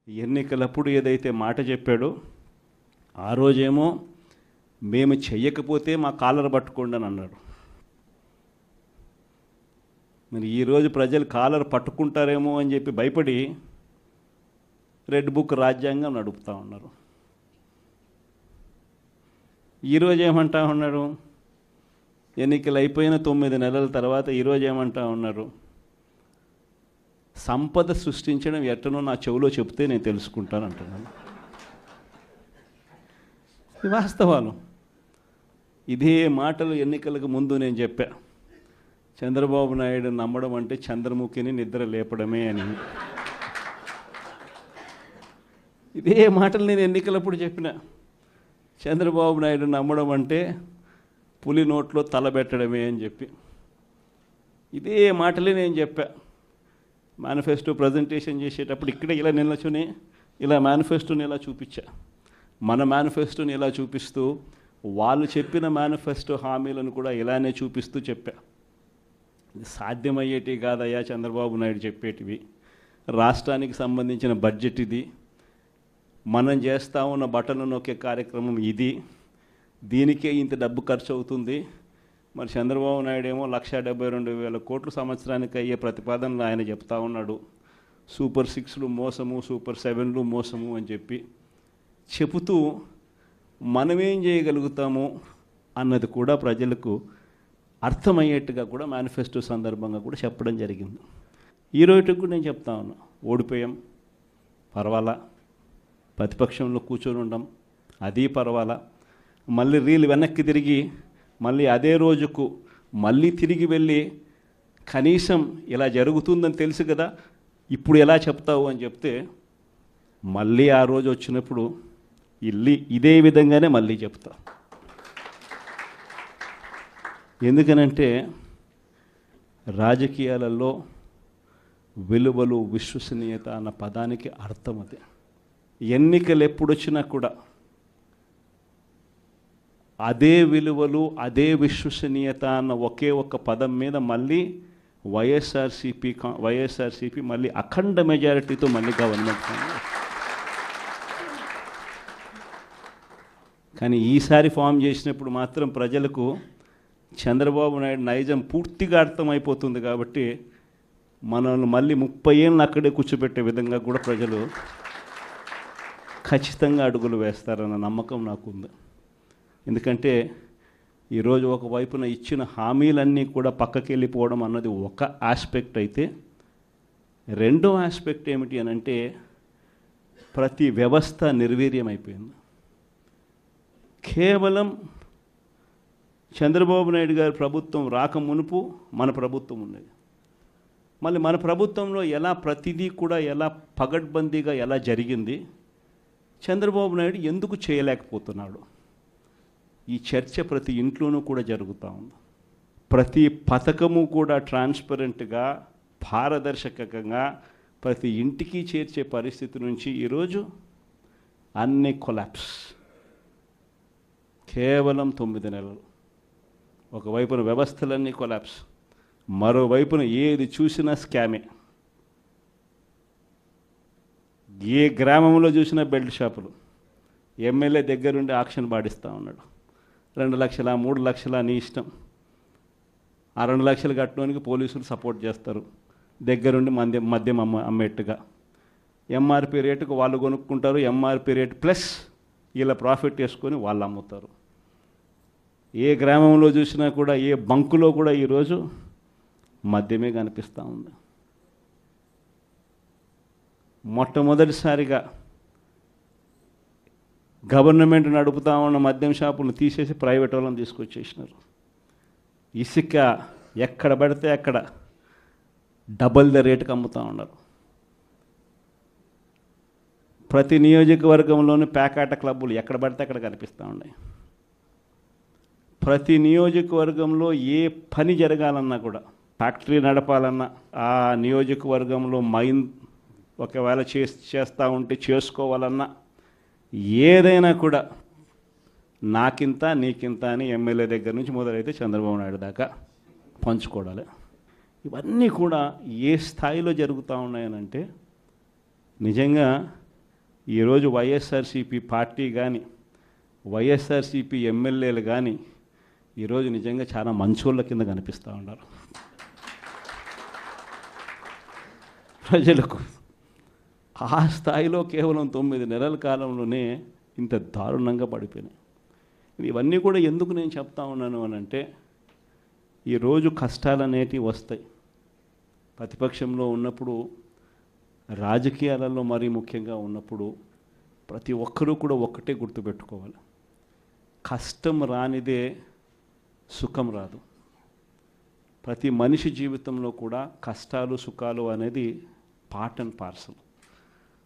ఎన్నికలప్పుడు ఏదైతే మాట చెప్పాడో ఆ రోజేమో మేము చెయ్యకపోతే మా కాలర్ పట్టుకోండి అని అన్నాడు. మరి ఈరోజు ప్రజలు కాలర్ పట్టుకుంటారేమో అని చెప్పి భయపడి రెడ్ బుక్ రాజ్యాంగం నడుపుతూ ఉన్నారు. ఈరోజు ఏమంటా ఉన్నారు? ఎన్నికలు అయిపోయిన 9 నెలల తర్వాత ఈరోజు ఏమంటా ఉన్నారు? సంపద సృష్టించడం ఎట్టనో నా చెవిలో చెప్తే నేను తెలుసుకుంటాను అంటున్నాను. ఇది వాస్తవాలు. ఇదే మాటలు ఎన్నికలకు ముందు నేను చెప్పా. చంద్రబాబు నాయుడు నమ్మడం అంటే చంద్రముఖిని నిద్ర లేపడమే అని. ఇదే మాటలు నేను ఎన్నికలప్పుడు చెప్పిన. చంద్రబాబు నాయుడు నమ్మడం అంటే పులి నోట్లో తలబెట్టడమే అని చెప్పి ఇదే మాటలే నేను చెప్పా. మేనిఫెస్టో ప్రజెంటేషన్ చేసేటప్పుడు ఇక్కడ ఇలా నిల్చుని ఇలా మేనిఫెస్టోని ఇలా చూపించా. మన మేనిఫెస్టోని ఇలా చూపిస్తూ వాళ్ళు చెప్పిన మేనిఫెస్టో హామీలను కూడా ఇలానే చూపిస్తూ చెప్పా. ఇది సాధ్యమయ్యేటివి కాదయ్యా చంద్రబాబు నాయుడు చెప్పేటివి. రాష్ట్రానికి సంబంధించిన బడ్జెట్ ఇది, మనం చేస్తూ ఉన్న బటన్లు నొక్కే కార్యక్రమం ఇది, దీనికే ఇంత డబ్బు ఖర్చు అవుతుంది. మరి చంద్రబాబు నాయుడు ఏమో 1,72,000 కోట్లు సంవత్సరానికి అయ్యే ప్రతిపాదనలు ఆయన చెప్తా ఉన్నాడు. సూపర్ 6లు మోసము, సూపర్ 7లు మోసము అని చెప్పి చెబుతూ మనమేం చేయగలుగుతాము అన్నది కూడా ప్రజలకు అర్థమయ్యేట్టుగా కూడా మేనిఫెస్టో సందర్భంగా కూడా చెప్పడం జరిగింది. ఈ రోజుకి కూడా నేను చెప్తా ఉన్నా, ఓడిపోయాం పర్వాలా, ప్రతిపక్షంలో కూర్చొని ఉండం అది పర్వాలా, మళ్ళీ రీలు వెనక్కి తిరిగి మళ్ళీ అదే రోజుకు మళ్ళీ తిరిగి వెళ్ళి కనీసం ఇలా జరుగుతుందని తెలుసు కదా ఇప్పుడు ఎలా చెప్తావు అని చెప్తే మళ్ళీ ఆ రోజు వచ్చినప్పుడు ఇదే విధంగానే మళ్ళీ చెప్తా. ఎందుకనంటే రాజకీయాలలో విలువలు, విశ్వసనీయత అన్న పదానికి అర్థం అదే. ఎన్నికలు ఎప్పుడొచ్చినా కూడా అదే విలువలు, అదే విశ్వసనీయత అన్న ఒకే ఒక్క పదం మీద మళ్ళీ వైఎస్ఆర్సీపీ మళ్ళీ అఖండ మెజారిటీతో మళ్ళీ గవర్నమెంట్. కానీ ఈసారి ఫామ్ చేసినప్పుడు మాత్రం ప్రజలకు చంద్రబాబు నాయుడు నైజం పూర్తిగా అర్థమైపోతుంది. కాబట్టి మనల్ని మళ్ళీ 30 ఏళ్ళు అక్కడే కూర్చోబెట్టే విధంగా కూడా ప్రజలు ఖచ్చితంగా అడుగులు వేస్తారన్న నమ్మకం నాకుంది. ఎందుకంటే ఈరోజు ఒకవైపున ఇచ్చిన హామీలన్నీ కూడా పక్కకి వెళ్ళిపోవడం అన్నది ఒక ఆస్పెక్ట్ అయితే, రెండో ఆస్పెక్ట్ ఏమిటి అని అంటే ప్రతి వ్యవస్థ నిర్వీర్యమైపోయింది. కేవలం చంద్రబాబు నాయుడు గారి ప్రభుత్వం రాక మునుపు మన ప్రభుత్వం ఉన్నది. మళ్ళీ మన ప్రభుత్వంలో ఎలా ప్రతిదీ కూడా ఎలా పగడ్బందీగా ఎలా జరిగింది, చంద్రబాబు నాయుడు ఎందుకు చేయలేకపోతున్నాడు? ఈ చర్చ ప్రతి ఇంట్లోనూ కూడా జరుగుతూ ఉంది. ప్రతి పథకము కూడా ట్రాన్స్పరెంట్గా, పారదర్శకంగా ప్రతి ఇంటికి చేర్చే పరిస్థితి నుంచి ఈరోజు అన్ని కొలాప్స్. కేవలం 9 నెలలు. ఒకవైపున వ్యవస్థలన్నీ కొలాప్స్, మరోవైపున ఏది చూసినా స్కామే. ఏ గ్రామంలో చూసినా బెల్ట్ షాపులు. ఎమ్మెల్యే దగ్గరుండి ఆక్షన్ పాడిస్తూ ఉన్నాడు. 2 లక్షల 3 లక్షల నీ ఇష్టం. ఆ 2 లక్షలు కట్టడానికి పోలీసులు సపోర్ట్ చేస్తారు, దగ్గరుండి మద్యం అమ్మేట్టుగా. ఎంఆర్పి రేటుకు వాళ్ళు కొనుక్కుంటారు, ఎంఆర్పి రేటు ప్లస్ వీళ్ళ ప్రాఫిట్ వేసుకొని వాళ్ళు అమ్ముతారు. ఏ గ్రామంలో చూసినా కూడా, ఏ బంకులో కూడా ఈరోజు మద్యమే కనిపిస్తూ ఉంది. మొట్టమొదటిసారిగా గవర్నమెంట్ నడుపుతా ఉన్న మద్యం షాపులను తీసేసి ప్రైవేట్ వాళ్ళని తీసుకొచ్చేసినారు. ఇసుక ఎక్కడ పడితే అక్కడ డబల్ ద రేటుకి అమ్ముతూ ఉన్నారు. ప్రతి నియోజకవర్గంలోని పేకాట క్లబ్బులు ఎక్కడ పడితే అక్కడ కనిపిస్తూ ఉన్నాయి. ప్రతి నియోజకవర్గంలో ఏ పని జరగాలన్నా కూడా, ఫ్యాక్టరీ నడపాలన్నా, ఆ నియోజకవర్గంలో మైన్ ఒకవేళ చేస్తూ ఉంటే చేసుకోవాలన్నా, ఏదైనా కూడా నాకింత నీకింత అని ఎమ్మెల్యే దగ్గర నుంచి మొదలైతే చంద్రబాబు నాయుడు దాకా పంచుకోవడాలి. ఇవన్నీ కూడా ఏ స్థాయిలో జరుగుతూ ఉన్నాయనంటే నిజంగా ఈరోజు వైఎస్ఆర్సీపీ పార్టీ కానీ వైఎస్ఆర్సీపీ ఎమ్మెల్యేలు కానీ ఈరోజు నిజంగా చాలా మంచోళ్ళ కింద కనిపిస్తూ ఉన్నారు ప్రజలకు. ఆ స్థాయిలో కేవలం 9 నెలల కాలంలోనే ఇంత దారుణంగా పడిపోయినాయి. ఇవన్నీ కూడా ఎందుకు నేను చెప్తా ఉన్నాను అని అంటే, ఈరోజు కష్టాలు అనేటివి వస్తాయి. ప్రతిపక్షంలో ఉన్నప్పుడు, రాజకీయాలలో మరీ ముఖ్యంగా ఉన్నప్పుడు ప్రతి ఒక్కరూ కూడా ఒక్కటే గుర్తుపెట్టుకోవాలి, కష్టం రానిదే సుఖం రాదు. ప్రతి మనిషి జీవితంలో కూడా కష్టాలు సుఖాలు అనేది పార్ట్ అండ్ పార్సల్.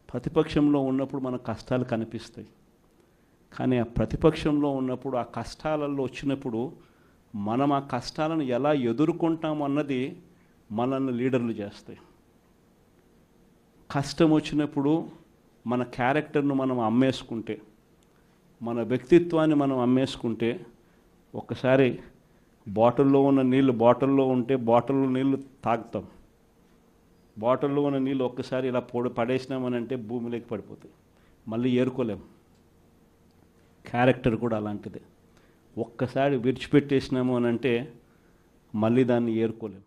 ప్రతిపక్షంలో ఉన్నప్పుడు మన కష్టాలు కనిపిస్తాయి, కానీ ఆ ప్రతిపక్షంలో ఉన్నప్పుడు ఆ కష్టాలలో వచ్చినప్పుడు మనం ఆ కష్టాలను ఎలా ఎదుర్కొంటాం అన్నది మనల్ని లీడర్లు చేస్తాయి. కష్టం వచ్చినప్పుడు మన క్యారెక్టర్ను మనం అమ్మేసుకుంటే, మన వ్యక్తిత్వాన్ని మనం అమ్మేసుకుంటే, ఒక్కసారి బాటిల్లో ఉన్న నీళ్ళు బాటిల్లో ఉంటే బాటిల్లో నీళ్ళు తాగుతాం. బాటిల్లో ఉన్న నీళ్ళు ఒక్కసారి ఇలా పడేసినామనంటే భూమిలోకి పడిపోతాయి, మళ్ళీ ఏరుకోలేం. క్యారెక్టర్ కూడా అలాంటిదే. ఒక్కసారి విడిచిపెట్టేసినాము అని అంటే మళ్ళీ దాన్ని ఏరుకోలేం.